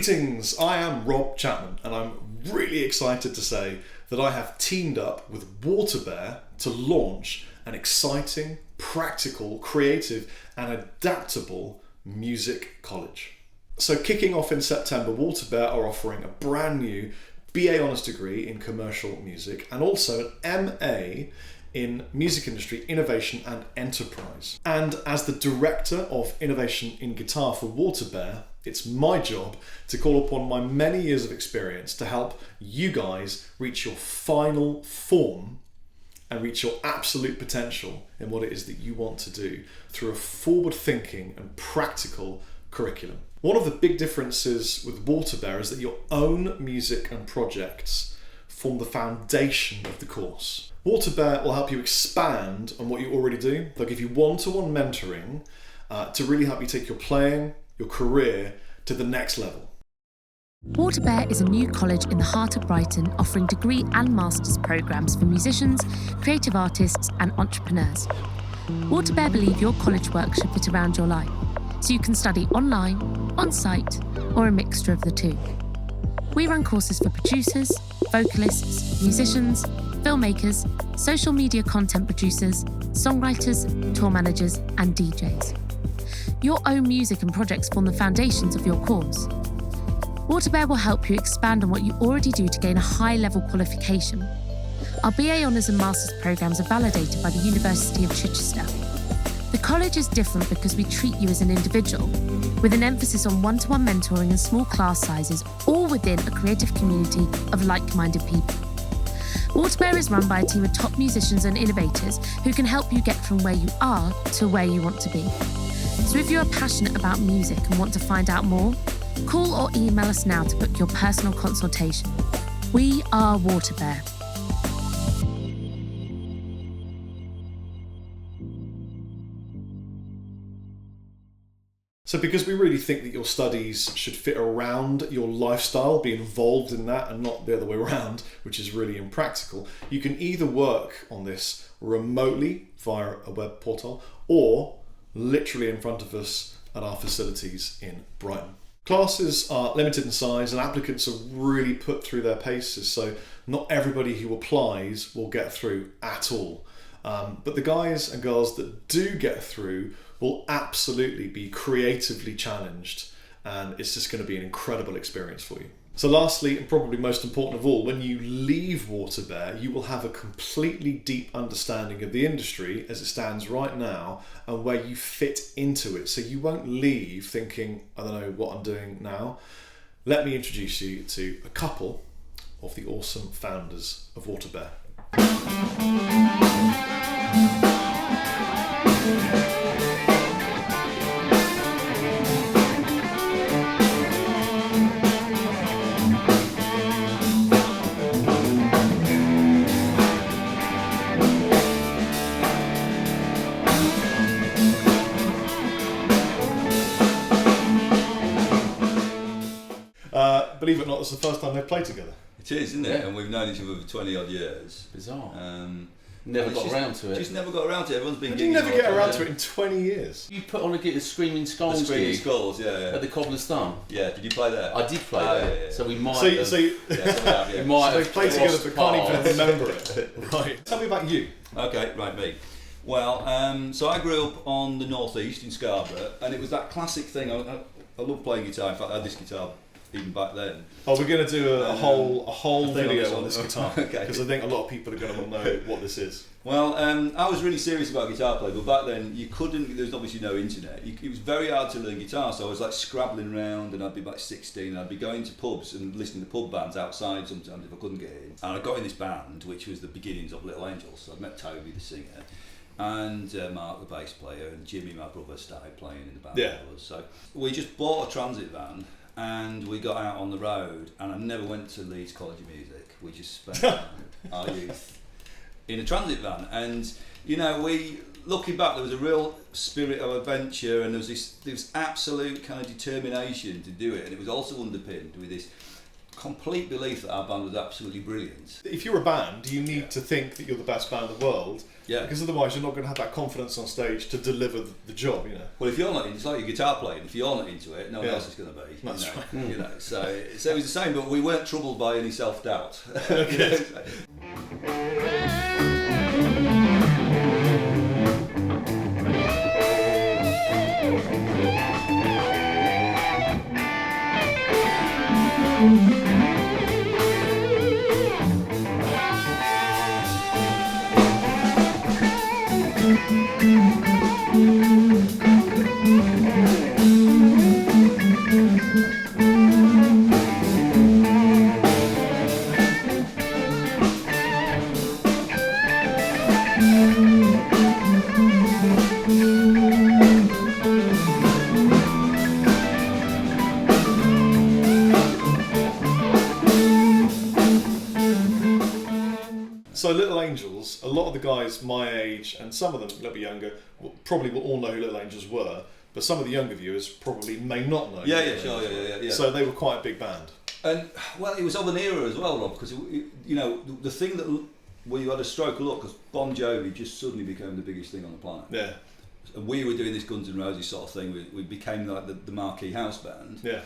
Greetings, I am Rob Chapman and I'm really excited to say that I have teamed up with WaterBear to launch an exciting, practical, creative and adaptable music college. So kicking off in September, WaterBear are offering a brand new BA Honours degree in commercial music and also an MA in music industry innovation and enterprise. And as the director of innovation in guitar for WaterBear, it's my job to call upon my many years of experience to help you guys reach your final form and reach your absolute potential in what it is that you want to do through a forward-thinking and practical curriculum. One of the big differences with WaterBear is that your own music and projects form the foundation of the course. WaterBear will help you expand on what you already do. They'll give you one-to-one mentoring to really help you take your playing, your career to the next level. WaterBear is a new college in the heart of Brighton offering degree and master's programmes for musicians, creative artists and entrepreneurs. WaterBear believe your college work should fit around your life, so you can study online, on-site or a mixture of the two. We run courses for producers, vocalists, musicians, filmmakers, social media content producers, songwriters, tour managers and DJs. Your own music and projects form the foundations of your course. WaterBear will help you expand on what you already do to gain a high-level qualification. Our BA Honours and Masters programmes are validated by the University of Chichester. The college is different because we treat you as an individual, with an emphasis on one-to-one mentoring and small class sizes, all within a creative community of like-minded people. WaterBear is run by a team of top musicians and innovators who can help you get from where you are to where you want to be. So if you're passionate about music and want to find out more, call or email us now to book your personal consultation. We are WaterBear. So because we really think that your studies should fit around your lifestyle, be involved in that and not the other way around, which is really impractical, you can either work on this remotely via a web portal or literally in front of us at our facilities in Brighton. Classes are limited in size and applicants are really put through their paces, so not everybody who applies will get through at all. But the guys and girls that do get through will absolutely be creatively challenged, and it's just going to be an incredible experience for you. So lastly, and probably most important of all, when you leave WaterBear, you will have a completely deep understanding of the industry as it stands right now and where you fit into it. So you won't leave thinking, I don't know what I'm doing now. Let me introduce you to a couple of the awesome founders of WaterBear. Believe it or not, it's the first time they've played together. It is, isn't it? Yeah. And we've known each other for 20 odd years. Bizarre. Never got around to it. Just never got around to it. Everyone's been. You never get around to it in 20 years. You put on a gig, Screaming Skulls. The Screaming Skulls, yeah. At the Cobbler's Thumb. Yeah. Did you play there? I did play there. Yeah. So we might. They've played together, but can't even remember it. Right. Tell me about you. Okay, right, me. Well, so I grew up on the northeast in Scarborough, and it was that classic thing. I love playing guitar. In fact, I had this guitar even back then. Oh, we're going to do a whole video on this guitar, okay. Because I think a lot of people are going to want to know what this is. Well, I was really serious about guitar playing, but back then you couldn't. There was obviously no internet. It was very hard to learn guitar, so I was like scrabbling around, and I'd be like 16, and I'd be going to pubs and listening to pub bands outside sometimes if I couldn't get in. And I got in this band, which was the beginnings of Little Angels. So I met Toby, the singer, and Mark, the bass player, and Jimmy, my brother, started playing in the band. Yeah. So we just bought a transit van. And we got out on the road, and I never went to Leeds College of Music. We just spent our youth in a transit van. And, you know, looking back, there was a real spirit of adventure, and there was absolute kind of determination to do it. And it was also underpinned with this complete belief that our band was absolutely brilliant. If you're a band, you need to think that you're the best band in the world. Yeah. Because otherwise you're not going to have that confidence on stage to deliver the job, you know. Well, if you're not, it's like your guitar playing. If you're not into it, no one else is going to be. That's you know, right. You know, so it was the same, but we weren't troubled by any self-doubt. Okay. So Little Angels, a lot of the guys my age and some of them a little bit younger probably will all know who Little Angels were, but some of the younger viewers probably may not know. Yeah, sure. So they were quite a big band. And well, it was of an era as well, Rob, because you know the thing that where you had a stroke of luck because Bon Jovi just suddenly became the biggest thing on the planet. Yeah. And we were doing this Guns N' Roses sort of thing. We became like the marquee house band. Yeah.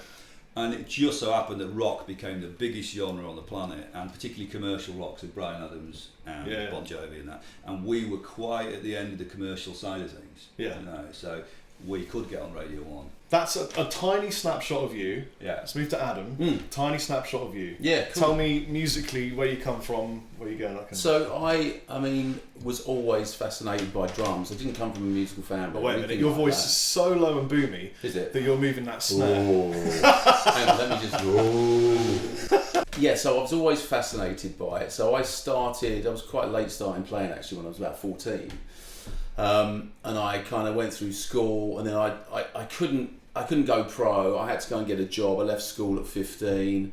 And it just so happened that rock became the biggest genre on the planet, and particularly commercial rock, so Bryan Adams and Bon Jovi and that. And we were quite at the end of the commercial side of things. Yeah. You know, so we could get on Radio 1. That's a tiny snapshot of you. Yeah. Let's move to Adam. Tiny snapshot of you. Yeah, cool. Tell me musically where you come from, where you going. So I mean, was always fascinated by drums. I didn't come from a musical family. But wait a minute, your voice is so low and boomy that you're moving that snare. Hang on, let me just... Yeah, so I was always fascinated by it. So I was quite late starting playing actually when I was about 14. And I kind of went through school, and then I couldn't go pro. I had to go and get a job. I left school at 15,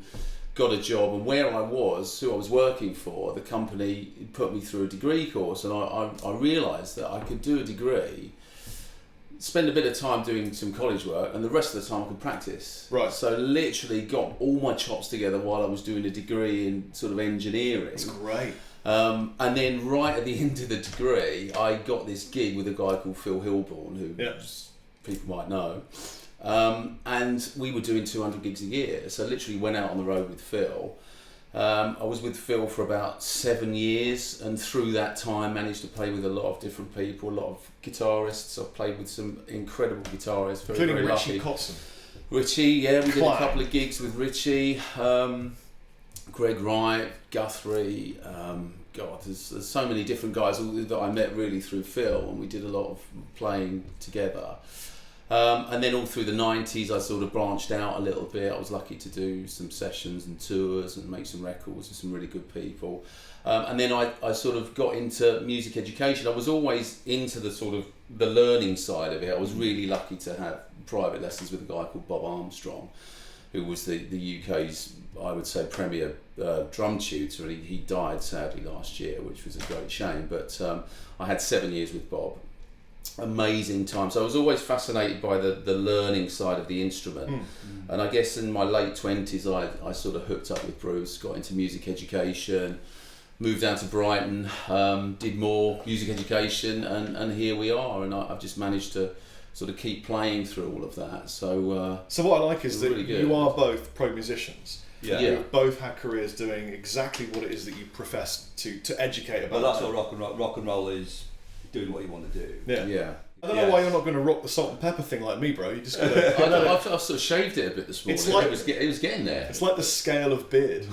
got a job, and who I was working for, the company put me through a degree course, and I realised that I could do a degree, spend a bit of time doing some college work, and the rest of the time I could practice. Right. So literally got all my chops together while I was doing a degree in sort of engineering. That's great. And then right at the end of the degree, I got this gig with a guy called Phil Hilborn, who people might know. And we were doing 200 gigs a year. So literally went out on the road with Phil. I was with Phil for about 7 years, and through that time managed to play with a lot of different people, a lot of guitarists. I've played with some incredible guitarists. Including very Richie lucky. Kotzen. Richie, yeah, we did a couple of gigs with Richie. Greg Wright, Guthrie, there's so many different guys that I met really through Phil, and we did a lot of playing together. And then all through the 90s I sort of branched out a little bit. I was lucky to do some sessions and tours and make some records with some really good people. And then I sort of got into music education. I was always into the sort of the learning side of it. I was really lucky to have private lessons with a guy called Bob Armstrong, who was the UK's, I would say, premier drum tutor. He died sadly last year, which was a great shame. But I had 7 years with Bob. Amazing time. So I was always fascinated by the learning side of the instrument. And I guess in my late 20s, I sort of hooked up with Bruce, got into music education, moved down to Brighton, did more music education, and here we are. And I've just managed to sort of keep playing through all of that. So what I like is that really good. you are both pro musicians. Yeah. You've both had careers doing exactly what it is that you profess to educate about. Well, that's what rock and roll is, doing what you want to do. Yeah. I don't know why you're not going to rock the salt and pepper thing like me, bro. You just gotta, I know. I've sort of shaved it a bit this morning. It's like, it was getting there. It's like the scale of beard.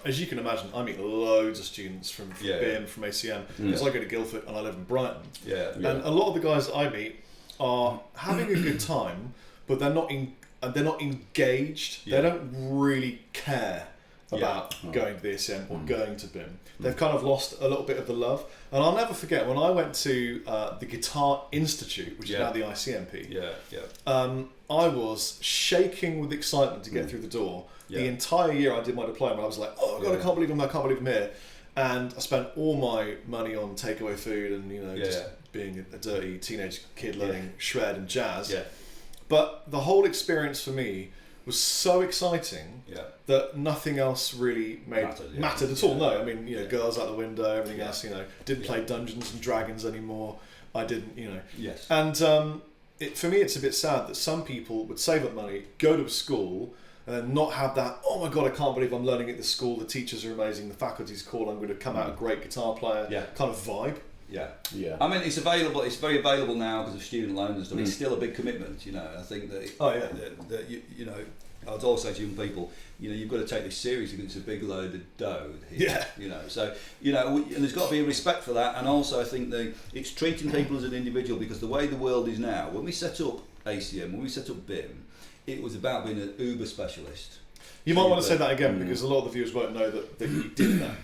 As you can imagine, I meet loads of students from BIM, from ACM, because I go to Guildford and I live in Brighton. And a lot of the guys that I meet are having a good time, but they're not engaged. They don't really care about going to the ACM or going to BIM. They've kind of lost a little bit of the love. And I'll never forget when I went to the Guitar Institute, which is now the ICMP. I was shaking with excitement to get through the door. The entire year I did my diploma, I was like, oh God, I can't believe I'm here. And I spent all my money on takeaway food and just being a dirty teenage kid learning shred and jazz. But the whole experience for me was so exciting that nothing else really mattered at all. No, I mean, girls out the window, everything else, didn't play Dungeons and Dragons anymore. I didn't, And for me, it's a bit sad that some people would save up money, go to a school, and then not have that, oh my God, I can't believe I'm learning at this school, the teachers are amazing, the faculty's cool, I'm going to come out a great guitar player kind of vibe. I mean, it's available. It's very available now because of student loans and stuff. It's still a big commitment, I think that. I would also say to young people, you've got to take this seriously because it's a big load of dough here. So and there's got to be a respect for that. And also, I think it's treating people as an individual because the way the world is now. When we set up ACM, when we set up BIM, it was about being an Uber specialist. You might want to say that again because a lot of the viewers won't know that you did that.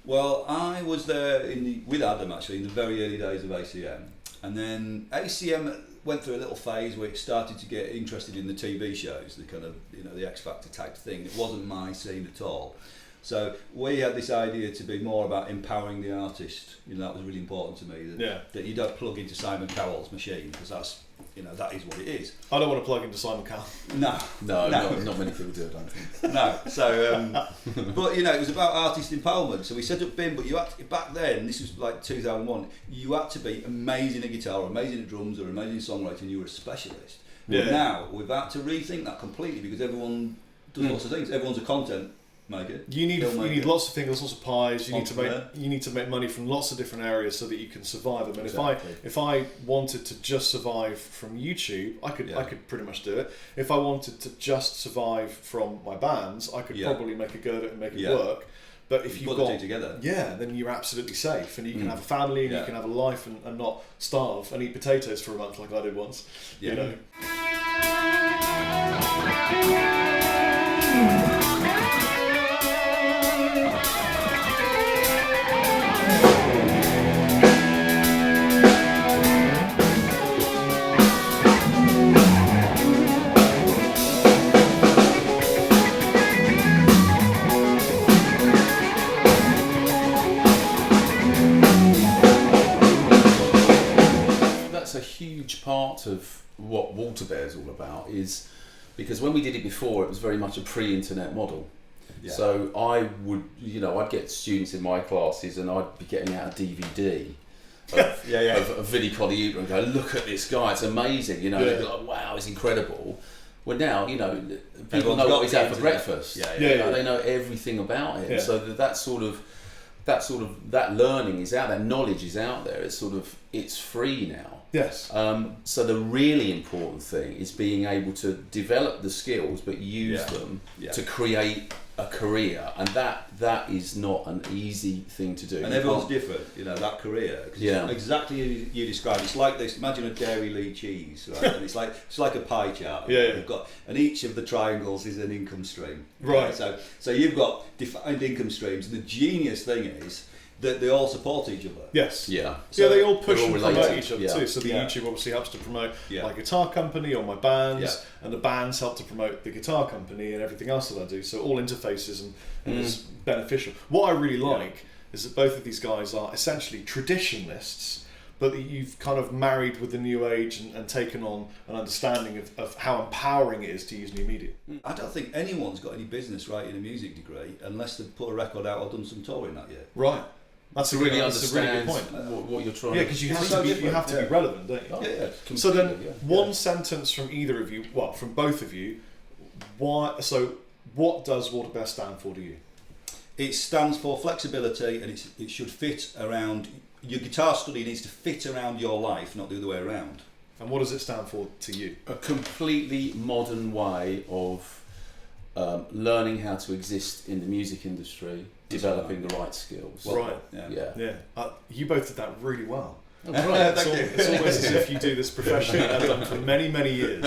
Well, I was there with Adam actually in the very early days of ACM, and then ACM went through a little phase where it started to get interested in the TV shows, the kind of the X Factor type thing. It wasn't my scene at all. So we had this idea to be more about empowering the artist. That was really important to me. That you don't plug into Simon Cowell's machine because that's that is what it is. I don't want to plug into Simon Cowell. No. Not many people do, I don't think. No. So, but it was about artist empowerment. So we set up BIM, but you had to, back then, this was like 2001. You had to be amazing at guitar, or amazing at drums, or amazing at songwriting. You were a specialist. But now we've had to rethink that completely because everyone does lots of things. Everyone's a content maker. You need lots of things, lots of pies. You need to make money from lots of different areas so that you can survive. I mean, if I wanted to just survive from YouTube, I could pretty much do it. If I wanted to just survive from my bands, I could probably make a go at it and make it work. But if you've got together, then you're absolutely safe, and you can have a family, and you can have a life, and not starve and eat potatoes for a month like I did once. A huge part of what WaterBear is all about is because when we did it before, it was very much a pre-internet model. So I would, I'd get students in my classes and I'd be getting out a DVD of Vinnie Colaiuta and go, look at this guy, it's amazing, they'd be like, wow, it's incredible. Well, now, people know what he's had for breakfast. They know everything about him. So that learning is out there, knowledge is out there. It's free now. Yes. So the really important thing is being able to develop the skills, but use them to create a career, and that is not an easy thing to do. And everyone's different, that career. It's exactly as you described. It's like this. Imagine a Dairy Lee cheese, right? And it's like a pie chart. And each of the triangles is an income stream. Right. So you've got defined income streams. And the genius thing is that they all support each other. Yes. Yeah. So they all push and promote each other too. So the YouTube obviously helps to promote my guitar company or my bands, and the bands help to promote the guitar company and everything else that I do. So all interfaces and it's beneficial. What I really like is that both of these guys are essentially traditionalists, but that you've kind of married with the new age and taken on an understanding of how empowering it is to use new media. I don't think anyone's got any business writing a music degree unless they've put a record out or done some touring that year. Right. That's a really good point. What you're trying. Yeah, because you have to be relevant, don't you? So then, one sentence from either of you, from both of you. What does WaterBear stand for to you? It stands for flexibility, and it should fit around your guitar study. Needs to fit around your life, not the other way around. And what does it stand for to you? A completely modern way of learning how to exist in the music industry, developing the right skills. Right. Yeah. You both did that really well. Oh, right. It's almost as if you do this professionally and have done for many, many years.